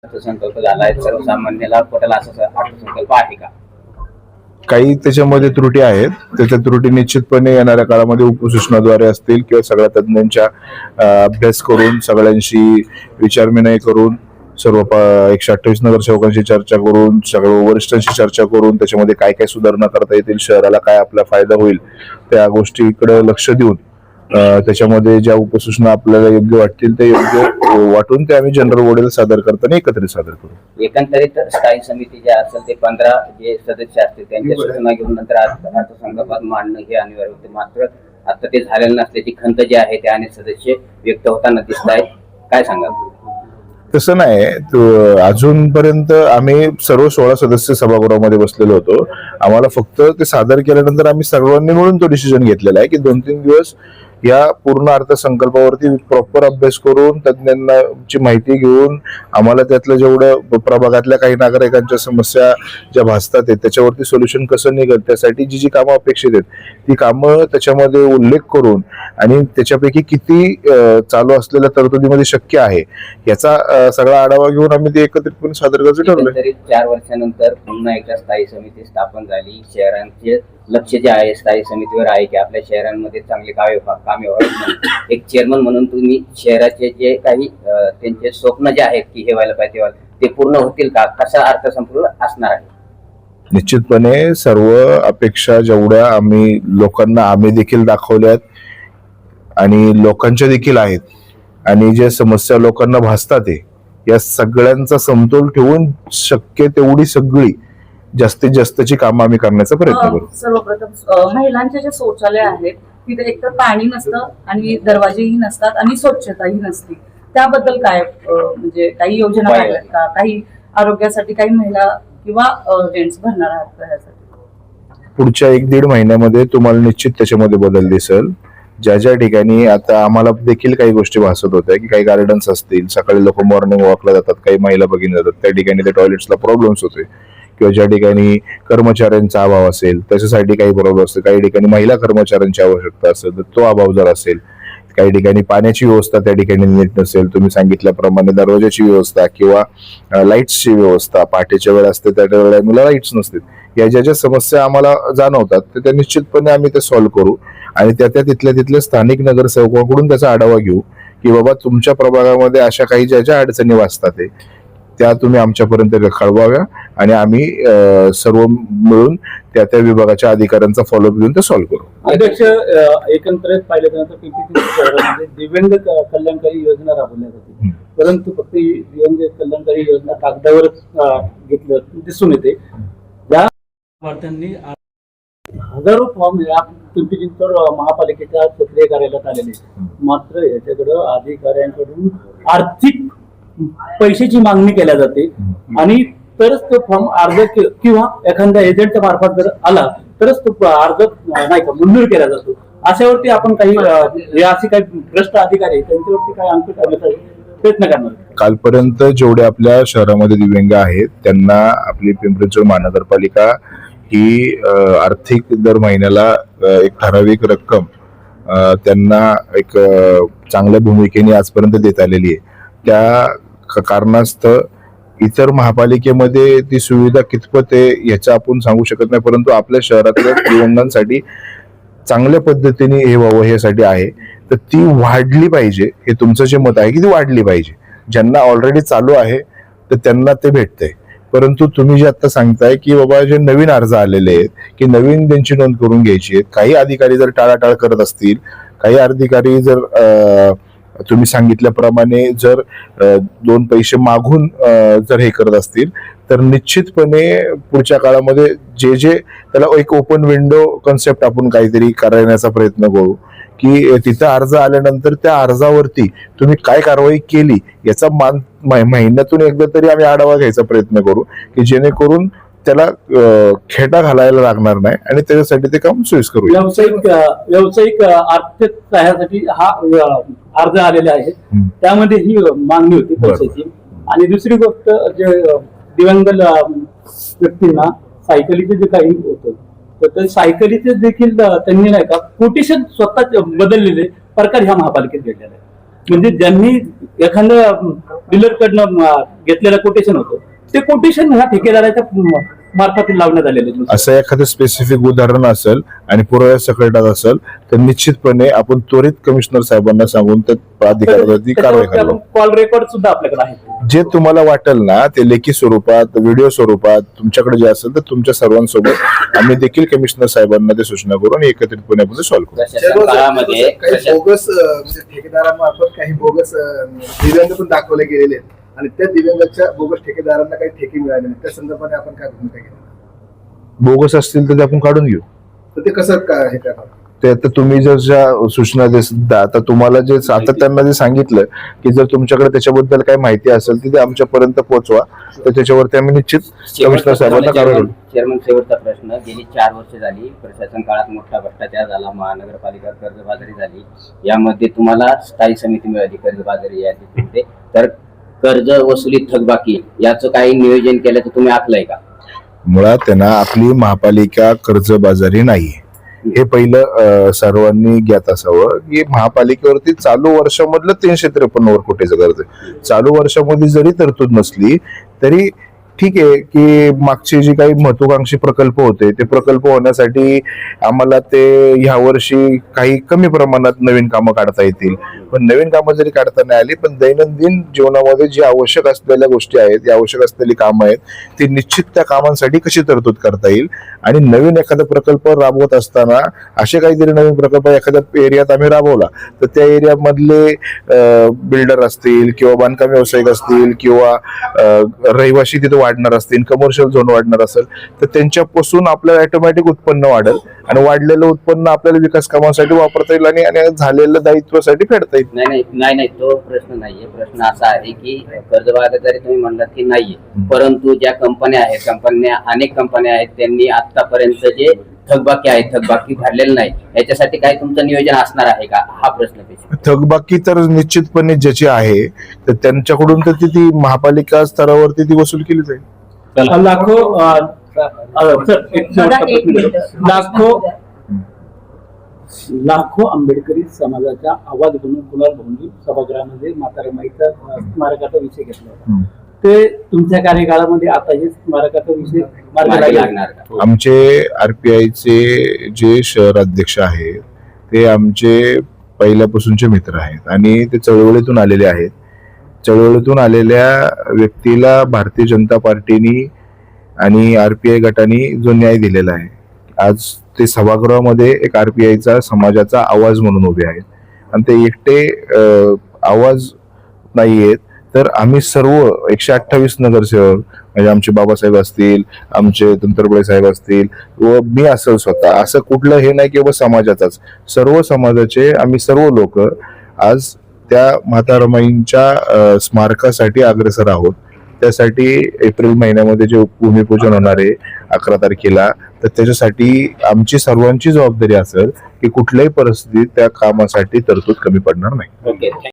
अर्थसंकल्प झाला आहे, सर्वसामान्याला पटेल असा अर्थसंकल्प आहे का? काही त्याच्यामध्ये त्रुटी आहेत. त्याच्या त्रुटी निश्चितपणे येणाऱ्या काळामध्ये उपसूचनाद्वारे असतील किंवा सगळ्या तज्ञांच्या अभ्यास करून, सगळ्यांशी विचारविनिमय करून, सर्व 128 नगरसेवकांशी चर्चा करून, सगळ्या वरिष्ठांशी चर्चा करून त्याच्यामध्ये काय काय सुधारणा करता येतील, शहराला काय आपला फायदा होईल, त्या गोष्टीकडे लक्ष देऊन त्याच्यामध्ये ज्या उपसूचना आपल्याला योग्य वाटतील ते योग्य वाटून ते आम्ही जनरल बॉडीला सादर करताना एकत्रित सादर करू. एकंदरीत स्थायी समिती जे असेल ते 15 जे सदस्य असतील त्यांच्या सूचना घेऊन नंतर अर्थसंकल्पात मांडणं हे अनिवार्य होते. मात्र आता ते झालेलं नसल्याची खंत जी आहे ते अनेक सदस्य व्यक्त होताना दिसत आहेत. काय सांगाल? तसं नाही. अजूनपर्यंत आम्ही सर्व 16 सदस्य सभागृहामध्ये बसलेलो होतो. आम्हाला फक्त ते सादर केल्यानंतर आम्ही सर्वांनी मिळून तो डिसिजन घेतलेला आहे की 2-3 दिवस या पूर्ण अर्थसंकल्पावरती प्रॉपर अभ्यास करून, तज्ञांची माहिती घेऊन, आम्हाला त्यातलं जेवढं प्रभागातल्या काही नागरिकांच्या समस्या ज्या भासतात त्याच्यावरती सोल्युशन कसं निघेल, त्यासाठी जी जी कामं अपेक्षित आहेत ती कामं त्याच्यामध्ये उल्लेख करून आणि त्याच्यापैकी किती चालू असलेल्या तरतुदीमध्ये शक्य आहे याचा सगळा आढावा घेऊन आम्ही ते एकत्रितपणे सादर करायचं ठरवलं. 4 वर्षानंतर पुन्हा एकदा स्थायी समिती स्थापन झाली. शहरांचे लक्ष जे आहे स्थायी समितीवर आहे की आपल्या शहरांमध्ये चांगली कामे व्हावी. एक चेअरमन म्हणून तुम्ही शहराचे जे काही त्यांचे स्वप्न जे आहेत की हे व्हायला पाहिजे ते पूर्ण होतील का? कसा अर्थसंकल्प असणार आहे? निश्चितपणे सर्व अपेक्षा जेवढ्या आम्ही लोकांना देखील दाखवल्यात आणि लोकांच्या देखील आहेत आणि जे समस्या लोकांना भासतात या सगळ्यांचा समतोल ठेवून शक्य तेवढी सगळी जास्तीत जास्तची कामं आम्ही करण्याचा प्रयत्न करू. सर्वप्रथम महिलांचे जे शौचालय आहेत तिथे एकतर पाणी नसतं आणि दरवाजेही नसतात आणि स्वच्छताही नसते. त्याबद्दल काय म्हणजे काही योजना आहेत का? काही आरोग्यासाठी काही महिला किंवा जेंट्स भरणार आहात का यासाठी? पुढच्या 1-1.5 महिन्यामध्ये तुम्हाला निश्चित त्याच्यामध्ये बदल दिसेल. ज्या ज्या ठिकाणी आता आम्हाला देखील काही गोष्टी भासत होत्या की काही गार्डन्स असतील, सकाळी लोक मॉर्निंग वॉकला जातात, काही महिला भगिनी जातात, त्या ठिकाणी त्या टॉयलेट्सला प्रॉब्लेम्स होते किंवा ज्या ठिकाणी कर्मचाऱ्यांचा अभाव असेल त्याच्यासाठी काही प्रॉब्लेम असते, काही ठिकाणी महिला कर्मचाऱ्यांची आवश्यकता असेल तर तो अभाव जर असेल, काही ठिकाणी पाण्याची व्यवस्था त्या ठिकाणी नीट नसेल, तुम्ही सांगितल्याप्रमाणे दरवाजाची व्यवस्था किंवा लाईट्सची व्यवस्था, पहाटेच्या वेळ असते त्या वेळेला लाईट्स नसते, या ज्या ज्या समस्या आम्हाला जाणवतात तर त्या निश्चितपणे आम्ही ते सॉल्व्ह करू आणि तिथल्या स्थानिक नगरसेवकांकडून त्याचा आढावा घेऊ की बाबा तुमच्या प्रभागामध्ये अशा काही ज्या ज्या अडचणी वाचतात त्या तुम्ही आमच्यापर्यंत कळवाव्या आणि आम्ही सर्व मिळून त्या विभागाच्या अधिकाऱ्यांचा फॉलोअप घेऊन ते सॉल्व्ह करू. अध्यक्ष, एकंदरीत पाहिल्यानंतर पिंपरी शहरामध्ये दिव्यांग कल्याणकारी योजना राबवल्या जाते, परंतु फक्त दिव्यांग कल्याणकारी योजना कागदावरच घेतलं दिसून येते. या लाभार्थ्यांनी हजारो फॉर्म या पिंपरी चिंचवड महापालिकेच्या सक्रिय कार्यालयात आलेले, मात्र याच्याकडं अधिकाऱ्यांकडून आर्थिक पैशाची मागणी केल्या जाते आणि तरच तो फॉर्म अर्ज किंवा एखाद्या एजंटच्या मार्फत जर आला तरच तो अर्ज नाही का मंजूर केला जातो. अशावरती आपण काही असे काही भ्रष्ट अधिकारी त्यांच्यावरती काही अंकुश करण्याचा प्रयत्न करणार. कालपर्यंत जेवढे आपल्या शहरामध्ये दिव्यांग आहेत त्यांना आपली पिंपरी चिंचवड महानगरपालिका ही आर्थिक दर महिन्याला एक ठराविक रक्कम त्यांना एक चांगल्या भूमिकेने आजपर्यंत देत आलेली आहे. त्या कारणास्तव इतर महापालिकेमध्ये ती सुविधा कितपत आहे याचा आपण सांगू शकत नाही, परंतु आपल्या शहरातल्या दिव्यांगांसाठी चांगल्या पद्धतीने हे व्हावं यासाठी आहे. तर ती वाढली पाहिजे, हे तुमचं जे मत आहे की ती वाढली पाहिजे. ज्यांना ऑलरेडी चालू आहे तर त्यांना ते भेटतंय, परंतु तुम्ही जे आता सांगताय की बाबा जे नवीन अर्ज आलेले आहेत की नवीन त्यांची नोंद करून घ्यायची आहे, काही अधिकारी जर टाळाटाळ करत असतील, काही अधिकारी जर तुम्ही सांगितल्याप्रमाणे जर 2 पैसे मागून जर हे करत असतील तर निश्चितपणे पुढच्या काळामध्ये जे त्याला एक ओपन विंडो कन्सेप्ट आपण काहीतरी करण्याचा प्रयत्न करू की तिथं अर्ज आल्यानंतर त्या अर्जावरती तुम्ही काय कारवाई केली याचा महिन्यातून एकदा तरी आम्ही आढावा घ्यायचा प्रयत्न करू की जेणेकरून त्याला खेटा घालायला लागणार नाही आणि त्याच्यासाठी ते काम सोयीस्कर करू. व्यावसायिक आर्थिक सहाय्यासाठी हा अर्ज आलेले आहेत, त्यामध्ये ही मागणी होती पैशाची. आणि दुसरी गोष्ट जे दिव्यांग व्यक्तींना सायकलीचे जे काही होतं तर सायकलीचे देखील त्यांनी नाही का कोटेशन स्वतः बदललेले प्रकार ह्या महापालिकेत घडलेला आहे. म्हणजे ज्यांनी एखाद्या डीलरकडनं घेतलेलं कोटेशन होतं, ते कोटेशन ह्या ठेकेदाराच्या मार्फत लावण्यात आलेले आहे. असं एखादं स्पेसिफिक उदाहरण असेल आणि पुराव्या सकटात असेल तर निश्चितपणे आपण त्वरित कमिशनर साहेबांना सांगून त्या प्राधिकरणावरती कारवाई करावी. कॉल रेकॉर्ड सुद्धा आपल्याकडे आहे. जे तुम्हाला वाटेल ना ते लेखी स्वरूपात, व्हिडिओ स्वरूपात तुमच्याकडे जे असेल तर तुमच्या सर्वांसोबत आम्ही देखील कमिशनर साहेबांना ते सूचना करू आणि एकत्रितपणे आपण सॉल्व्ह करू. प्रशासन काळामध्ये काही बोगस म्हणजे ठेकेदारांमार्फत काही बोगस दिव्यांग पण दाखवले गेलेले आहेत आणि त्या दिव्यांगाच्या बोगस ठेकेदारांना काही ठेके मिळाले नाही, त्या संदर्भाने आपण काय भूमिका घेतली? बोगस असतील तर ते आपण काढून घेऊ. तर ते कसं हे करणार? ते आता तुम्ही जर ज्या सूचना द्या, आता तुम्हाला जे आता त्यांना जे सांगितलं की जर तुमच्याकडे त्याच्याबद्दल काही माहिती असेल तर ते आमच्यापर्यंत पोहोचवा, तर त्याच्यावरती आम्ही निश्चित कमिशनर साहेबांना कारवाई करू. चेअरमन, शेवटचा प्रश्न. गेली 4 वर्ष झाली प्रशासन काळात मोठा भ्रष्टाचार झाला, महानगरपालिका कर्जबाजारी झाली, यामध्ये तुम्हाला स्थायी समिती मिळाली कर्जबाजारी यादीमध्ये, तर कर्ज वसुली थकबाकी याचं काही नियोजन केल्याचं तुम्ही आखलंय का? मुळात त्यांना आपली महापालिका कर्जबाजारी नाहीये हे पहिलं सर्वांनी ज्ञात असावं की महापालिकेवरती चालू वर्षामधलं 353 कोटीचं कर्ज आहे. चालू वर्षामध्ये जरी तरतूद नसली तरी ठीक आहे की मागचे जे काही महत्वाकांक्षी प्रकल्प होते ते प्रकल्प होण्यासाठी आम्हाला ते ह्या वर्षी काही कमी प्रमाणात नवीन कामं काढता येतील, पण नवीन कामं जरी काढता नाही आली पण दैनंदिन जीवनामध्ये जे आवश्यक असलेल्या गोष्टी आहेत, जे आवश्यक असलेली कामं आहेत ती निश्चित त्या कामांसाठी कशी तरतूद करता येईल. आणि नवीन एखादा प्रकल्प राबवत असताना असे काहीतरी नवीन प्रकल्प एखाद्या एरियात आम्ही राबवला तर त्या एरियामधले बिल्डर असतील किंवा बांधकाम व्यावसायिक असतील किंवा रहिवासी तिथे वाढणार असतील, कमर्शियल झोन वाढणार असेल तर त्यांच्यापासून आपल्याला ऑटोमॅटिक उत्पन्न वाढेल आणि वाढलेलं उत्पन्न आपल्याला विकास कामासाठी वापरता येईल आणि झालेलं दायित्वासाठी फेडता येईल. नाही, तो प्रश्न नाहीये. प्रश्न असा आहे की कर्जबाजारी तुम्ही म्हणलात की नाहीये, परंतु ज्या कंपन्या आहेत, अनेक कंपन्या आहेत, त्यांनी आतापर्यंत जे थकबाकी आहे, थकबाकी भरलेलं नाही, याच्यासाठी काय तुमचं नियोजन असणार आहे का, हा प्रश्न. थकबाकी तर निश्चितपणे ज्याची आहे तर त्यांच्याकडून तर ती महापालिका स्तरावरती ती वसूल केली जाईल. लाखो आंबेडकरी समाजाचा आवाज बनून कुणाल भाऊंनी सभागृहामध्ये मातारमाईचा स्मारकाचा विषय घेतला होता. ते तुमच्या कार्यकाळामध्ये आता हे स्मारकाचा विषय मार्गी लागणार का? आमचे आरपीआयचे जे शहर अध्यक्ष आहेत ते आमचे पहिल्यापासूनचे मित्र आहेत आणि ते चळवळीतून आलेले आहेत. चळवळीतून आलेल्या व्यक्तीला भारतीय जनता पार्टीनी आणि आरपीआय गटाने जो न्याय दिलेला आहे, आज ते सभागृहामध्ये एक आरपीआयचा समाजाचा आवाज म्हणून उभे आहेत आणि ते एकटे आवाज नाहीयेत, तर आम्ही सर्व 128 नगरसेवक म्हणजे आमचे बाबासाहेब असतील, आमचे तंत्रबळे साहेब असतील व मी असेल स्वतः, असं कुठलं हे नाही की बाबा समाजाचाच, सर्व समाजाचे आम्ही सर्व लोक आज त्या माता रमाईंच्या स्मारकासाठी अग्रेसर आहोत. त्यासाठी एप्रिल महिन्यामध्ये जे भूमिपूजन होणार आहे 11 तारखेला, तर त्याच्यासाठी आमची सर्वांची जबाबदारी असेल की कुठल्याही परिस्थितीत त्या कामासाठी तरतूद कमी पडणार नाही. ओके.